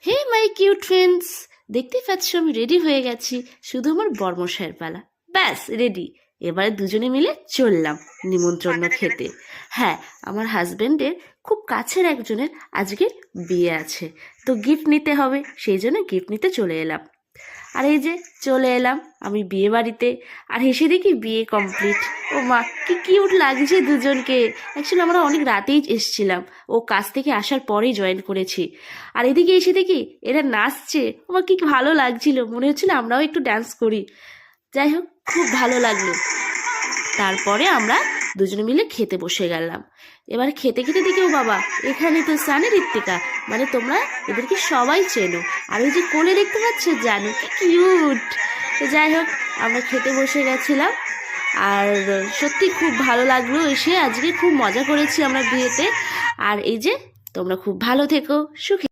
Hey my cute friends, দেখতেই পাচ্ছ আমি রেডি হয়ে গেছি, শুধু আমার বর্মশাইয়ের পালা। ব্যাস রেডি। এবারে দুজনে মিলে চললাম নিমন্ত্রণ খেতে। হ্যাঁ, আমার হাজবেন্ডের খুব কাছের একজনের আজকে বিয়ে আছে, তো গিফট নিতে হবে, সেই জন্য গিফট নিতে চলে এলাম। আর এই যে চলে এলাম আমি বিয়ে বাড়িতে, আর হেসে দেখি বিয়ে কমপ্লিট। ও মা, কি কিউট লাগছে দুজনকে। অ্যাকচুয়ালি আমরা অনেক রাতেই এসেছিলাম, ও কাজ থেকে আসার পরেই জয়েন করেছি। আর এদিকে এসে দেখি এরা নাচছে, আমার কি ভালো লাগছিল, মনে হচ্ছিল আমরাও একটু ডান্স করি। যাই হোক, খুব ভালো লাগলো। তারপরে আমরা দুজনে মিলে খেতে বসে গেলাম। এবার খেতে খেতে দেখি, ও বাবা, এখানে তো সানি ঋত্বিকা, মানে তোমরা এদেরকে সবাই চেনো। আর ওই যে কোলে দেখতে পাচ্ছ, জানো কি কিউট। তো যাই হোক, আমরা খেতে বসে গেছিলাম, আর সত্যি খুব ভালো লাগলো এসে। আজকে খুব মজা করেছি আমরা বিয়েতে। আর এই যে তোমরা খুব ভালো থেকো, সুখী।